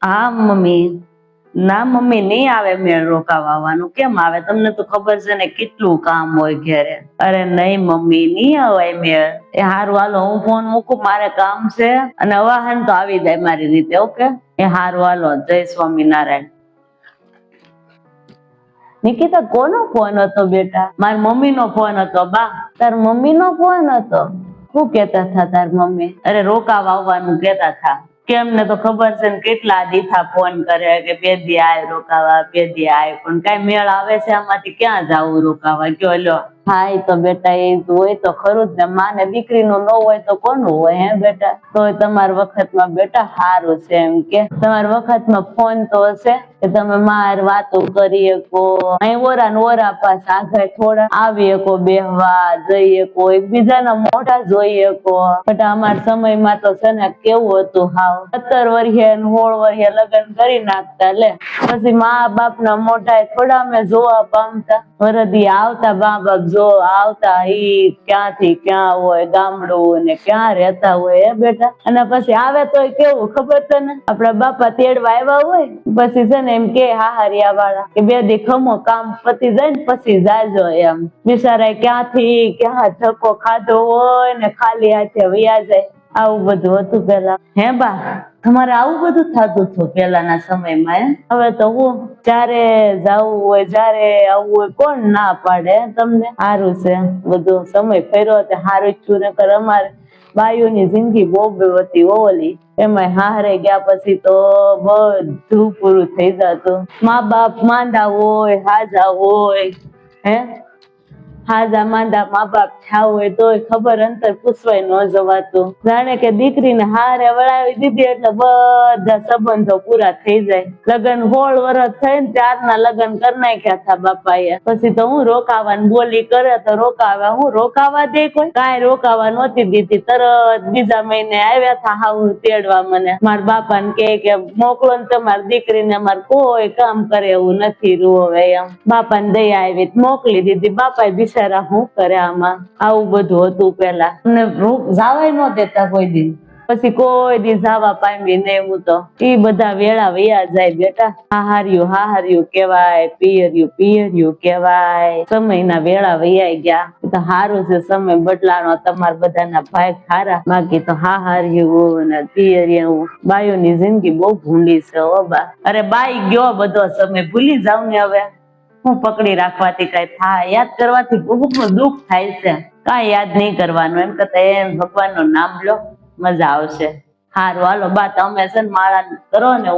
હા મમ્મી. ના મમ્મી, નહીં આવે મેળ રોકાવાનું. કેમ આવે? તમને તો ખબર છે ને કેટલું કામ હોય ઘરે. અરે નહીં મમ્મી, નહીં આવે મેળ. એ હારું, હાલો હું ફોન મૂકું, મારે કામ છે. અને વાહન તો આવી જાય મારી રીતે. ઓકે, એ હારું, હાલો. જય સ્વામિનારાયણ. નિકિતા, કોનો ફોન હતો બેટા? મારી મમ્મી નો ફોન હતો. બા, તાર મમ્મી નો ફોન હતો? શું કેતા હતા તાર મમ્મી? અરે રોકાવા આવવાનું કેતા હતા. કેમ ને તો ખબર છે ને કેટલા દીથા ફોન કરે કે બે દી આય રોકાવા, બે દી આય, પણ કઈ મેળ આવે છે આમાંથી? ક્યાં જાવું રોકાવા? કયો લ્યો. હા એ તો બેટા એ હોય તો ખરું જ ને. માને દીકરીનું ન હોય તો કોનું હોય? હે બેટા? તો તમારા વખતમાં બેટા સારું છે એમ કે તમારા વખતમાં ફોન તો હશે કે તમે માર વાતો કરી શકો, અહીં ઓરા ને ઓરા પાસ આગળ થોડા આવી શકો, બેહવા જઈ શકો, એકબીજાના મોઢા જોઈ શકો. બટ અમારા સમયમાં તો છે ને કેવું હતું, હાવ 17 વર્ષે 16 વર્ષે લગ્ન કરી નાખતા. લે પછી મા બાપ ના મોઢા થોડા અમે જોવા પામતા. વરદી આવતા મા બાપ જો આવતા, ઈ ક્યાંથી ક્યાં હોય, ગામડું ને ક્યાં રહેતા હોય બેટા. અને પછી આવે તોય કેવું ખબર છે ને, આપડા બાપા તેડવા આવ્યા હોય પછી છે ને એમ કે હાહરિયા વાળા કે બે દી ખમો, કામ પતી જાય ને પછી જાજો એમ. બિચારા ક્યાંથી ક્યાં ધક્કો ખાધો હોય ને ખાલી હાથે વયા જાય. આવું બધું હતું પેલા. હે બા, તમારે આવું બધું થતું હતું પેલાના સમયમાં? હવે તો હું જયારે જવું હોય, જયારે આવવું હોય, કોણ ના પાડે તમને? સારું છે બધું, સમય ફેર્યો તે સારું થયું. નકર અમારે બાયુની જિંદગી બહુ હતી ઓલી. એમાં હારે ગયા પછી તો બધું પૂરું થઈ જતું. મા બાપ માંદા હોય, હાજા હોય, હે હાજા માંદા મા બાપ થયા હોય તોય ખબર અંતર પૂછવાય ન જવાતું. જાણે કે દીકરીને હારે વળાવી દીધી એટલે બધા સંબંધો પૂરા થઈ જાય. લગ્ન 16 વર્ષ થઈ ને ત્યારના લગ્ન કરી નાખ્યા હતા બાપાએ. પછી તો હું રોકાવાની બોલી કરે તો રોકાવા, હું રોકાવા દે કોઈ? કાંઈ રોકાવા નહોતી દીધી. તરત બીજા મહિને આવ્યા હતા હાવ તેડવા મને. મારા બાપાને કે મોકલો ને તમારી દીકરીને, મારે કોઈ કામ કરે એવું નથી રહ્યું હવે એમ. બાપાને દયા આવી મોકલી દીધી. બાપા બિચારા શું કરે આમાં? આવું બધું હતું પેલા. અમને જવાય ન દેતા કોઈ દી. પછી કોઈ દી જવા પામી નહીં હું તો. ઈ બધા વેળા વયા જાય બેટા. હાહાર્યું હાહાર્યું કેવાય, પિયર્યું પિયર્યું કેવાય. સમયના વેળા વયા ગયા. તો સારું છે સમય બદલાનો. તમારા બધાના ભાઈ ખારા, બાકી તો હાહાર્યું ને પિયર્યું. બાયુની જિંદગી બહુ ભૂંડી છે હો બા. અરે બાઈ ગયો બધો સમય, ભૂલી જાવ ને હવે. હું પકડી રાખવાથી કઈ થાય? યાદ કરવાથી બહુ દુઃખ થાય છે. કાંઈ યાદ નહીં કરવાનું, એમ કરતા એમ ભગવાનનું નામ લો, મજા આવશે. હારું હાલો બા, તમે છે ને માળા કરો ને.